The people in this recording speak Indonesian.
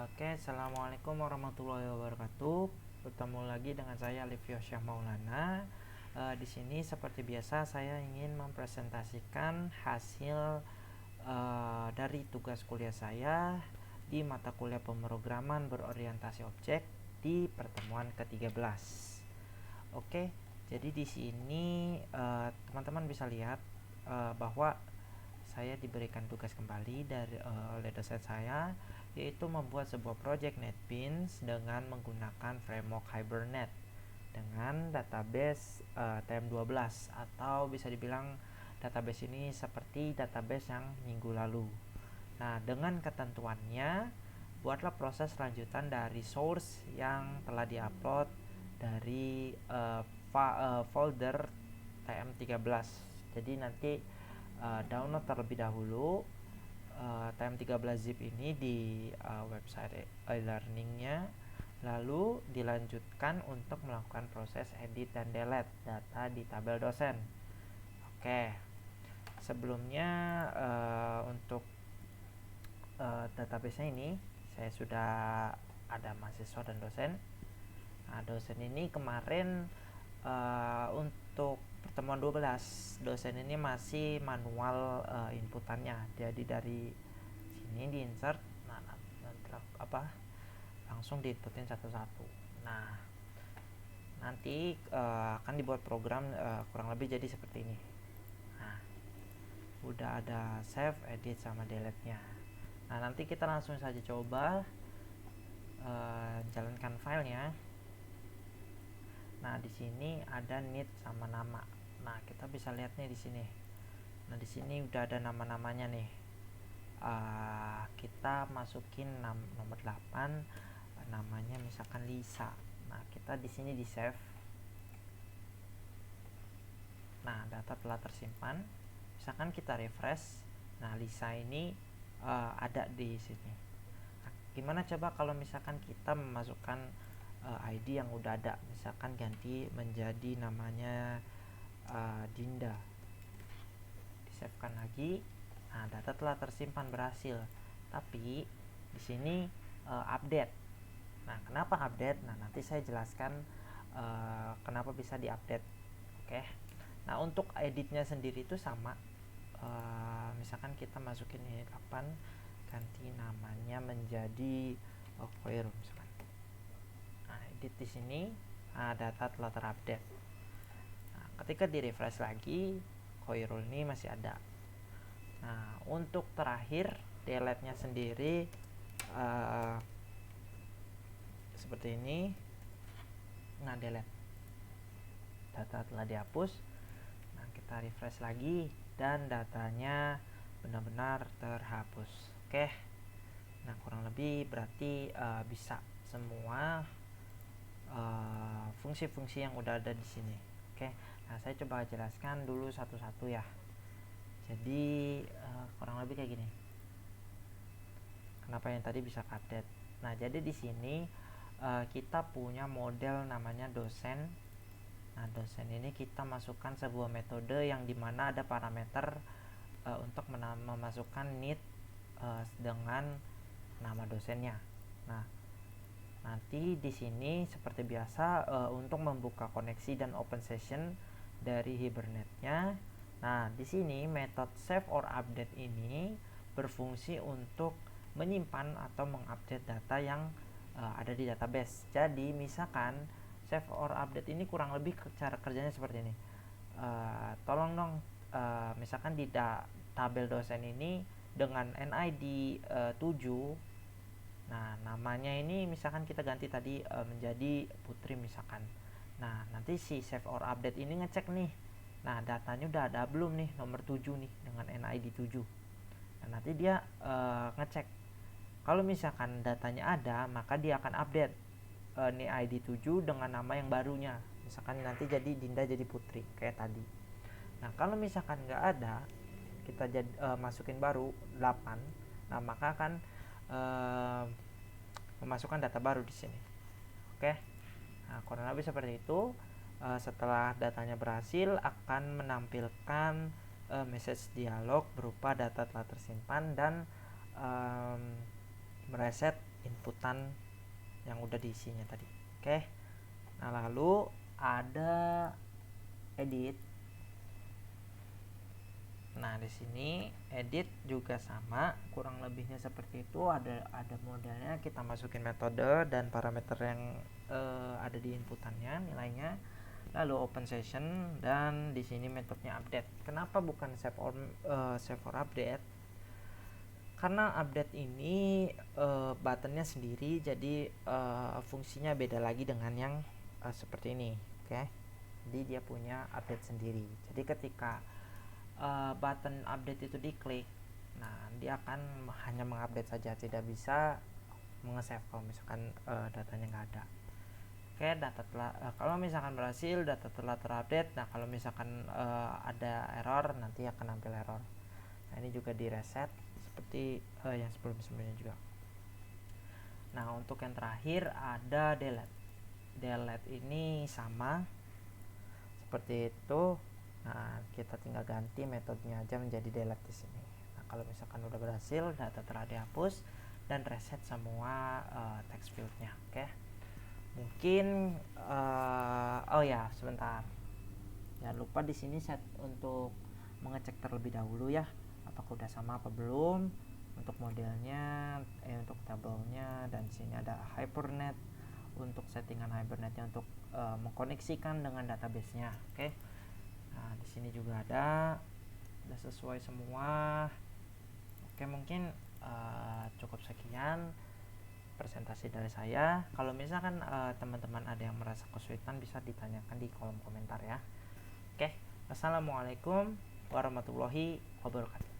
Oke, assalamualaikum warahmatullahi wabarakatuh. Bertemu lagi dengan saya Livio Syah Maulana. Di sini seperti biasa saya ingin mempresentasikan hasil dari tugas kuliah saya di mata kuliah pemrograman berorientasi objek di pertemuan ke-13. Oke, jadi di sini teman-teman bisa lihat bahwa saya diberikan tugas kembali oleh dosen saya, yaitu membuat sebuah project NetBeans dengan menggunakan framework Hibernate dengan database TM12, atau bisa dibilang database ini seperti database yang minggu lalu. Nah, dengan ketentuannya, buatlah proses lanjutan dari source yang telah diupload dari folder TM13. Jadi nanti download terlebih dahulu TM13 zip ini di website e-learningnya, lalu dilanjutkan untuk melakukan proses edit dan delete data di tabel dosen. Oke, sebelumnya untuk database ini saya sudah ada mahasiswa dan dosen. Nah, dosen ini kemarin untuk pertemuan 12, dosen ini masih manual inputannya. Jadi dari sini di insert, langsung diinputin satu-satu. Nah, nanti akan dibuat program kurang lebih jadi seperti ini. Nah, udah ada save, edit, sama delete-nya. Nah, nanti kita langsung saja coba jalankan filenya. Nah, di sini ada need sama nama. Nah, kita bisa lihat nih di sini. Nah, di sini udah ada nama-namanya nih. Kita masukin nomor 8, namanya misalkan Lisa. Nah, kita di sini di save. Nah, data telah tersimpan. Misalkan kita refresh. Nah, Lisa ini ada di sini. Nah, gimana coba kalau misalkan kita memasukkan ID yang udah ada, misalkan ganti menjadi namanya Dinda, di-save-kan lagi. Nah, data telah tersimpan berhasil, tapi di sini update. Nah, kenapa update? Nah, nanti saya jelaskan kenapa bisa diupdate. Oke. Nah, untuk editnya sendiri itu sama. Misalkan kita masukin ini 8, ganti namanya menjadi Khoirul misalkan. Nah, edit di sini, data telah terupdate. Nah, ketika di refresh lagi, Khoirul ini masih ada. Nah, untuk terakhir delete-nya sendiri seperti ini. Nah, delete, data telah dihapus. Nah, kita refresh lagi dan datanya benar-benar terhapus. Oke. Nah, kurang lebih berarti bisa semua fungsi-fungsi yang udah ada di sini. Oke. Nah, saya coba jelaskan dulu satu-satu ya. Jadi kurang lebih kayak gini. Kenapa yang tadi bisa update? Nah, jadi di sini kita punya model namanya dosen. Nah, dosen ini kita masukkan sebuah metode yang dimana ada parameter untuk memasukkan need dengan nama dosennya. Nah, nanti di sini seperti biasa untuk membuka koneksi dan open session dari Hibernate-nya. Nah, di sini metode save or update ini berfungsi untuk menyimpan atau mengupdate data yang ada di database. Jadi, misalkan save or update ini kurang lebih cara kerjanya seperti ini. Tolong dong, misalkan di tabel dosen ini dengan NID 7. Nah, namanya ini misalkan kita ganti tadi menjadi Putri misalkan. Nah, nanti si save or update ini ngecek nih. Nah, datanya udah ada belum nih nomor 7 nih dengan NID 7. Nah, nanti dia ngecek. Kalau misalkan datanya ada, maka dia akan update NID 7 dengan nama yang barunya. Misalkan nanti jadi Dinda jadi Putri kayak tadi. Nah, kalau misalkan nggak ada, kita masukin baru 8. Nah, maka akan memasukkan data baru di sini. Oke. Nah, kurang lebih seperti itu. Setelah datanya berhasil, akan menampilkan message dialog berupa data telah tersimpan dan mereset inputan yang udah diisinya tadi. Oke. Nah, lalu ada edit. Nah, di sini edit juga sama, kurang lebihnya seperti itu. Ada modelnya, kita masukin metode dan parameter yang ada di inputannya, nilainya. Lalu open session, dan di sini metodenya update. Kenapa bukan save or update? Karena update ini buttonnya sendiri, jadi fungsinya beda lagi dengan yang seperti ini. Oke. Jadi dia punya update sendiri. Jadi ketika button update itu diklik, nah dia akan hanya mengupdate saja, tidak bisa menge-save kalau misalkan datanya nggak ada. Oke, data telah kalau misalkan berhasil, data telah terupdate. Nah, kalau misalkan ada error, nanti akan nampil error. Nah, ini juga di reset seperti yang sebelum-sebelumnya juga. Nah, untuk yang terakhir ada delete. Delete ini sama seperti itu. Nah, kita tinggal ganti metodenya aja menjadi delete di sini. Nah, kalau misalkan udah berhasil, data telah dihapus dan reset semua text fieldnya. Oke. Mungkin oh ya, sebentar. Jangan lupa di sini set untuk mengecek terlebih dahulu ya, apakah udah sama apa belum untuk modelnya, untuk tabelnya, dan di sini ada Hibernate untuk settingan Hibernate-nya untuk mengkoneksikan dengan database-nya. Oke. Nah, di sini juga ada, udah sesuai semua. Oke, mungkin cukup sekian presentasi dari saya. Kalau misalkan teman-teman ada yang merasa kesulitan, bisa ditanyakan di kolom komentar ya. Oke, assalamualaikum warahmatullahi wabarakatuh.